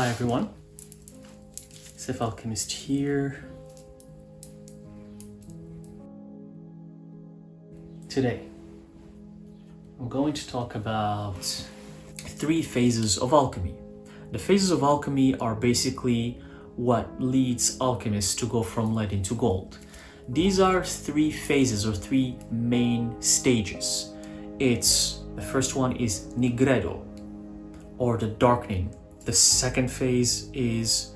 Hi everyone, Sif Alchemist here. Today, I'm going to talk about 3 phases of alchemy. The phases of alchemy are basically what leads alchemists to go from lead into gold. These are 3 phases or 3 main stages. The first one is nigredo, or the darkening. The second phase is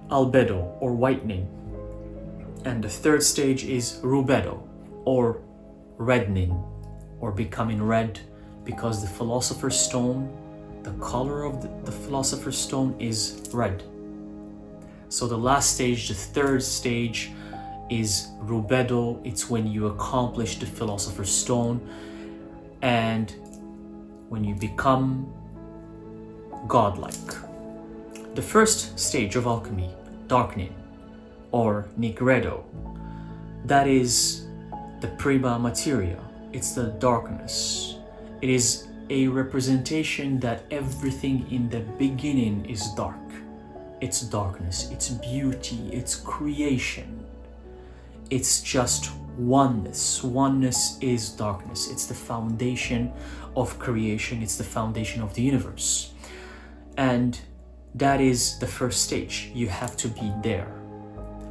albedo, or whitening. And the third stage is rubedo, or reddening, or becoming red, because the Philosopher's Stone, the color of the Philosopher's Stone is red. So the last stage, the third stage, is rubedo. It's when you accomplish the Philosopher's Stone and when you become godlike. The first stage of alchemy, darkening, or nigredo, that is the prima materia. It's the darkness. It is a representation that everything in the beginning is dark. It's darkness, it's beauty, it's creation. It's just oneness. Oneness is darkness. It's the foundation of creation. It's the foundation of the universe. And that is the first stage. You have to be there.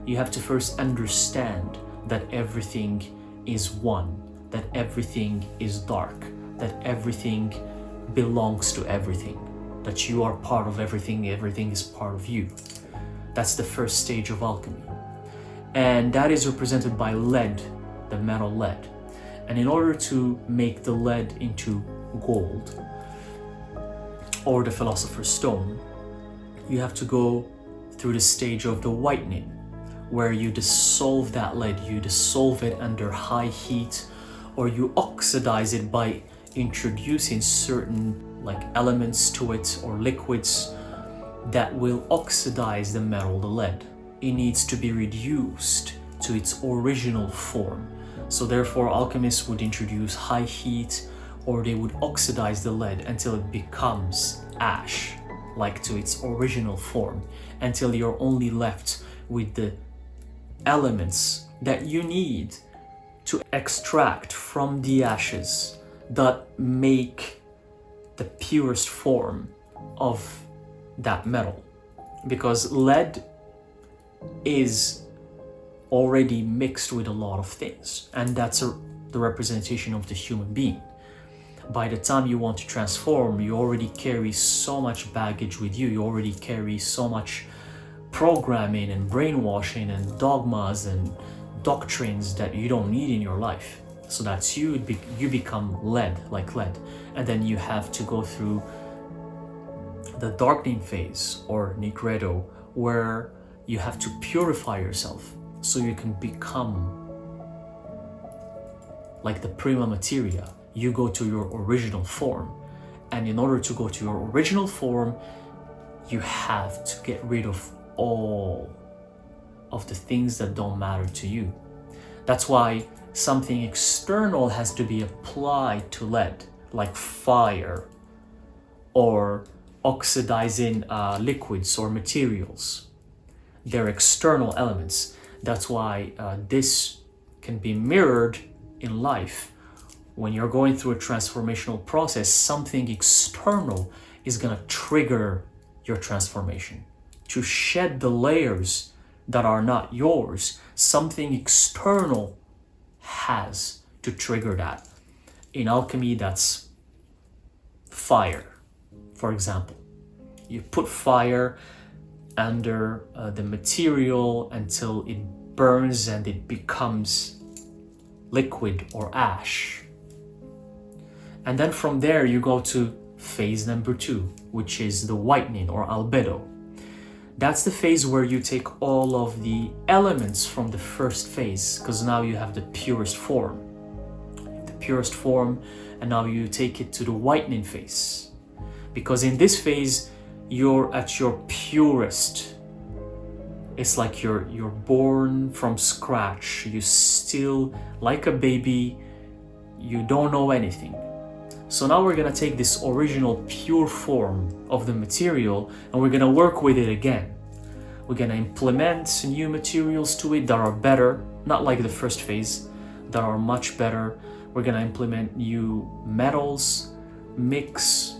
You have to first understand that everything is one, that everything is dark, that everything belongs to everything, that you are part of everything, everything is part of you. That's the first stage of alchemy. And that is represented by lead, the metal lead. And in order to make the lead into gold, or the Philosopher's Stone, you have to go through the stage of the whitening, where you dissolve that lead, you dissolve it under high heat, or you oxidize it by introducing certain elements to it or liquids that will oxidize the metal, the lead. It needs to be reduced to its original form. So therefore alchemists would introduce high heat, or they would oxidize the lead until it becomes ash, to its original form, until you're only left with the elements that you need to extract from the ashes that make the purest form of that metal. Because lead is already mixed with a lot of things, and that's the representation of the human being. By the time you want to transform, you already carry so much baggage with you. You already carry so much programming and brainwashing and dogmas and doctrines that you don't need in your life. So that's you become lead, like lead. And then you have to go through the darkening phase, or nigredo, where you have to purify yourself so you can become like the prima materia. You go to your original form. And in order to go to your original form, you have to get rid of all of the things that don't matter to you. That's why something external has to be applied to lead, like fire or oxidizing liquids or materials. They're external elements. That's why this can be mirrored in life. When you're going through a transformational process, something external is going to trigger your transformation. To shed the layers that are not yours, something external has to trigger that. In alchemy, that's fire, for example. You put fire under the material until it burns and it becomes liquid or ash. And then from there you go to phase number 2, which is the whitening, or albedo. That's the phase where you take all of the elements from the first phase, because now you have the purest form. And now you take it to the whitening phase. Because in this phase, you're at your purest. It's like you're born from scratch. You still, like a baby, you don't know anything. So now we're gonna take this original pure form of the material and we're gonna work with it again. We're gonna implement new materials to it that are better, not like the first phase, that are much better. We're gonna implement new metals, mix,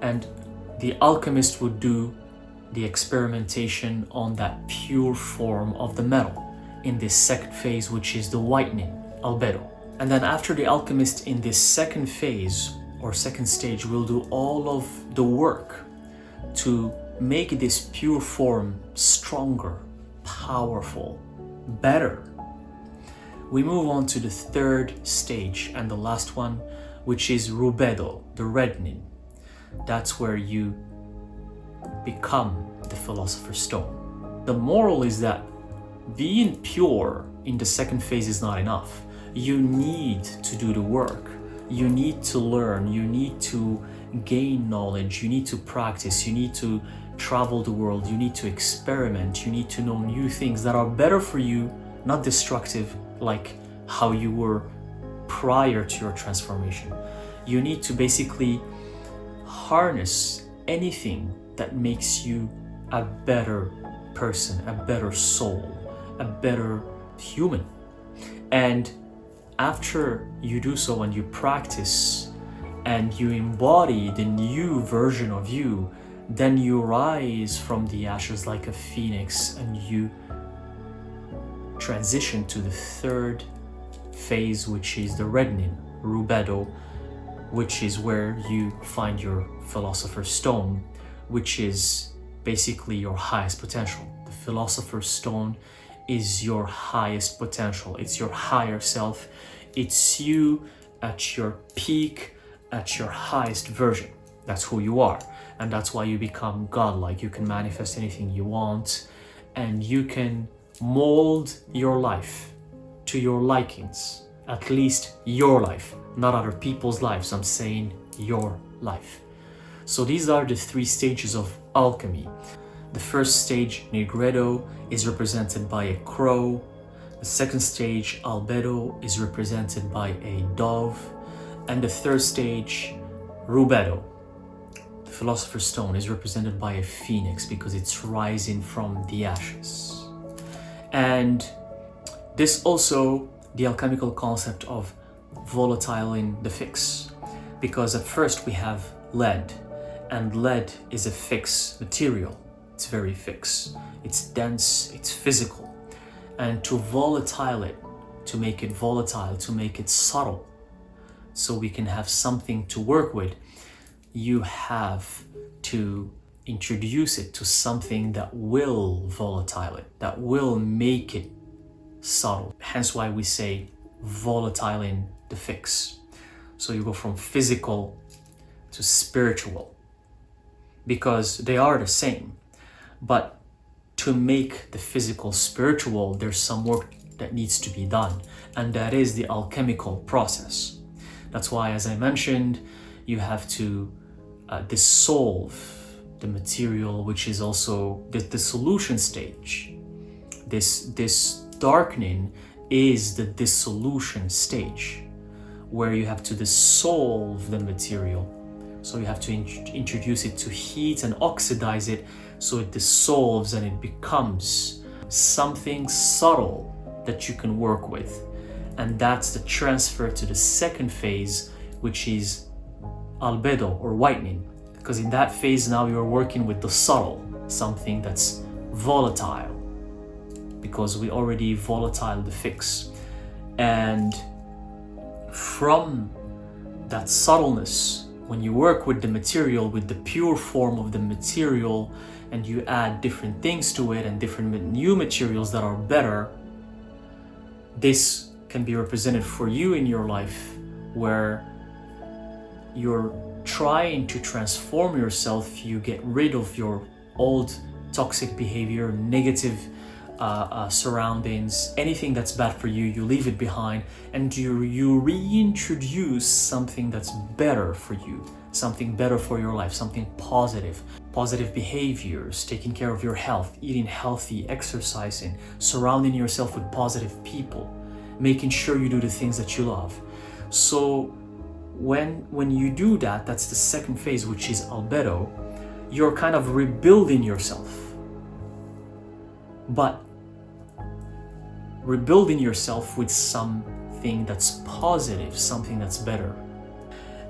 and the alchemist would do the experimentation on that pure form of the metal in this second phase, which is the whitening, albedo. And then after the alchemist in this second phase or second stage will do all of the work to make this pure form stronger, powerful, better. We move on to the third stage and the last one, which is rubedo, the reddening. That's where you become the Philosopher's Stone. The moral is that being pure in the second phase is not enough. You need to do the work. You need to learn. You need to gain knowledge. You need to practice. You need to travel the world. You need to experiment. You need to know new things that are better for you, not destructive like how you were prior to your transformation. You need to basically harness anything that makes you a better person, a better soul, a better human. And after you do so and you practice and you embody the new version of you, then you rise from the ashes like a phoenix and you transition to the third phase, which is the reddening, rubedo, which is where you find your Philosopher's Stone, which is basically your highest potential. The Philosopher's Stone is your highest potential. It's your higher self. It's you at your peak, at your highest version. That's who you are. And that's why you become godlike. You can manifest anything you want and you can mold your life to your likings. At least your life, not other people's lives. I'm saying your life. So these are the three stages of alchemy. The first stage, Negredo, is represented by a crow. The second stage, Albedo, is represented by a dove. And the third stage, Rubedo, the Philosopher's Stone, is represented by a phoenix because it's rising from the ashes. And this also, the alchemical concept of volatiling the fix. Because at first we have lead, and lead is a fixed material. It's very fixed. It's dense, it's physical. And to volatile it, to make it volatile, to make it subtle, so we can have something to work with, you have to introduce it to something that will volatile it, that will make it subtle. Hence why we say volatiling the fix. So you go from physical to spiritual, because they are the same. But to make the physical spiritual, there's some work that needs to be done, and that is the alchemical process. That's why, as I mentioned, you have to dissolve the material, which is also the dissolution stage. This darkening is the dissolution stage, where you have to dissolve the material. So you have to introduce it to heat and oxidize it so it dissolves and it becomes something subtle that you can work with. And that's the transfer to the second phase, which is albedo or whitening. Because in that phase now you're working with the subtle, something that's volatile, because we already volatile the fix. And from that subtleness, when you work with the material, with the pure form of the material, and you add different things to it and different new materials that are better, this can be represented for you in your life, where you're trying to transform yourself. You get rid of your old toxic behavior, negative surroundings, anything that's bad for you, you leave it behind, and you reintroduce something that's better for you, something better for your life, something positive behaviors, taking care of your health, eating healthy, exercising, surrounding yourself with positive people, making sure you do the things that you love. So when you do that, that's the second phase, which is albedo, you're kind of rebuilding yourself. But rebuilding yourself with something that's positive, something that's better.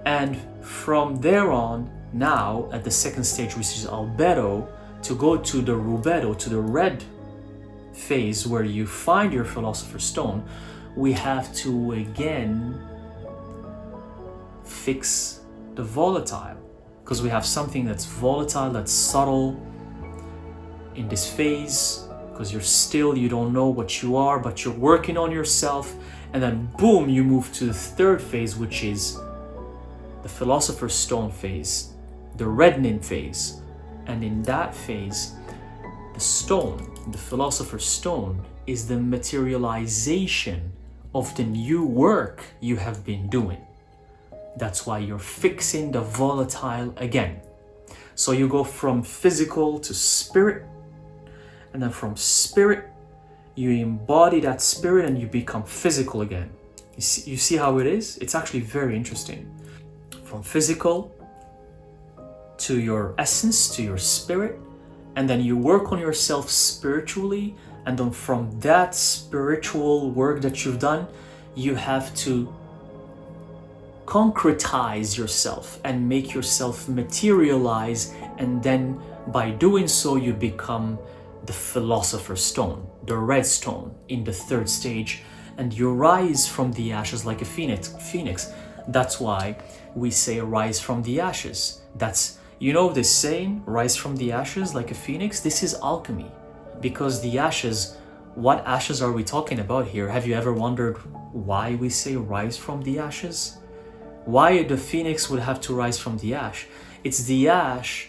And from there on, now at the second stage, which is albedo, to go to the rubedo, to the red phase where you find your philosopher's stone, we have to again fix the volatile, because we have something that's volatile, that's subtle in this phase, because you don't know what you are, but you're working on yourself, and then boom, you move to the third phase, which is the philosopher's stone phase, the reddening phase. And in that phase, the stone, the philosopher's stone, is the materialization of the new work you have been doing. That's why you're fixing the volatile again. So you go from physical to spirit, and then from spirit, you embody that spirit and you become physical again. You see how it is? It's actually very interesting. From physical to your essence, to your spirit, and then you work on yourself spiritually, and then from that spiritual work that you've done, you have to concretize yourself and make yourself materialize, and then by doing so you become the philosopher's stone, the red stone, in the third stage, and you rise from the ashes like a phoenix. That's why we say rise from the ashes. That's, you know this saying, rise from the ashes like a phoenix? This is alchemy, because the ashes, what ashes are we talking about here? Have you ever wondered why we say rise from the ashes? Why the phoenix would have to rise from the ash? It's the ash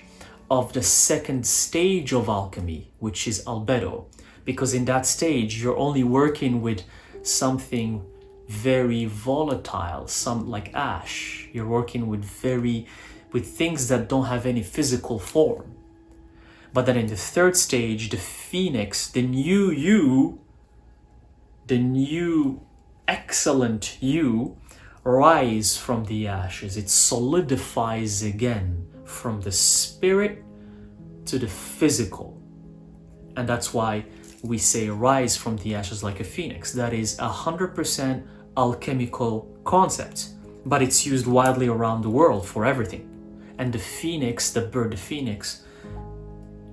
of the second stage of alchemy, which is albedo, because in that stage you're only working with something very volatile, some like ash. You're working with things that don't have any physical form. But then in the third stage, the phoenix, the new you, the new excellent you, rise from the ashes. It solidifies again from the spirit to the physical. And that's why we say rise from the ashes like a phoenix. That is 100% alchemical concept, but it's used widely around the world for everything. And the phoenix, the bird, the phoenix,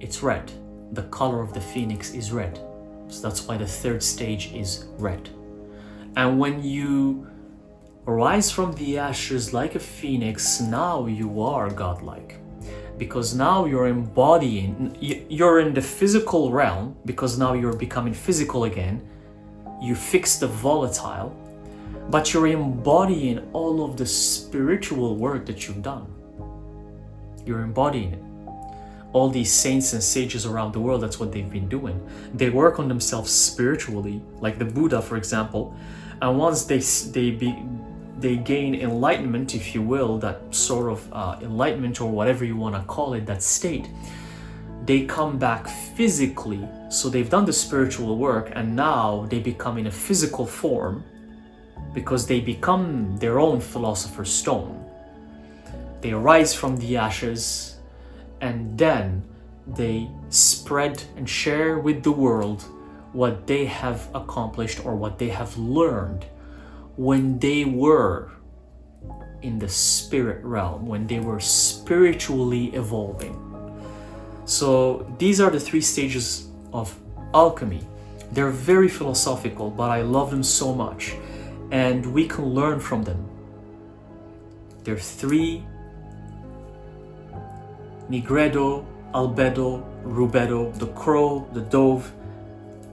it's red. The color of the phoenix is red. So that's why the third stage is red. And when you rise from the ashes like a phoenix, now you are godlike. Because now you're embodying, you're in the physical realm, because now you're becoming physical again. You fix the volatile, but you're embodying all of the spiritual work that you've done. You're embodying it. All these saints and sages around the world, that's what they've been doing. They work on themselves spiritually, like the Buddha, for example. And once they gain enlightenment, if you will, that sort of enlightenment or whatever you want to call it, that state, they come back physically. So they've done the spiritual work and now they become in a physical form, because they become their own philosopher's stone. They arise from the ashes, and then they spread and share with the world what they have accomplished or what they have learned when they were in the spirit realm, when they were spiritually evolving. So these are the three stages of alchemy. They're very philosophical, but I love them so much, and we can learn from them. There are three: nigredo, albedo, rubedo, the crow, the dove,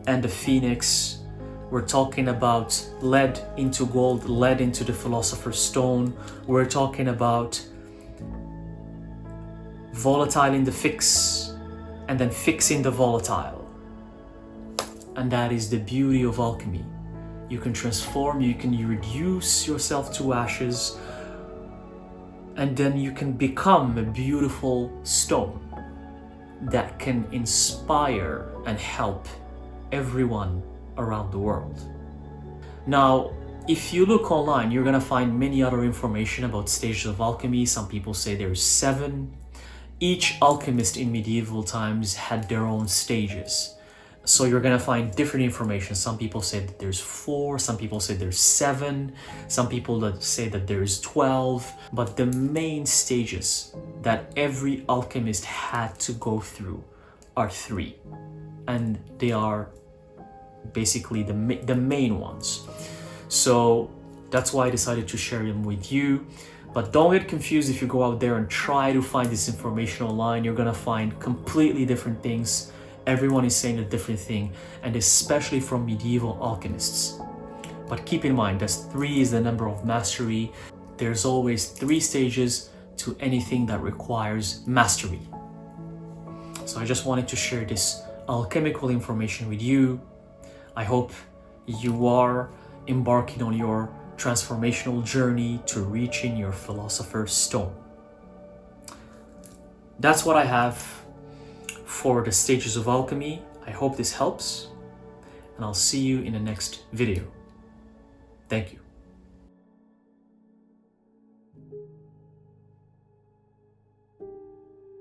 and the phoenix. We're talking about lead into gold, lead into the philosopher's stone. We're talking about volatile in the fix, and then fixing the volatile. And that is the beauty of alchemy. You can transform, you can reduce yourself to ashes, and then you can become a beautiful stone that can inspire and help everyone around the world. Now, if you look online, you're gonna find many other information about stages of alchemy. Some people say there's 7. Each alchemist in medieval times had their own stages. So you're gonna find different information. Some people say that there's 4, some people say there's 7, some people that say that there's 12, but the main stages that every alchemist had to go through are 3. And they are basically the main ones. So that's why I decided to share them with you. But don't get confused if you go out there and try to find this information online. You're gonna find completely different things. Everyone is saying a different thing, and especially from medieval alchemists. But keep in mind that 3 is the number of mastery. There's always 3 stages to anything that requires mastery. So I just wanted to share this alchemical information with you. I hope you are embarking on your transformational journey to reaching your Philosopher's Stone. That's what I have for the stages of alchemy. I hope this helps, and I'll see you in the next video. Thank you.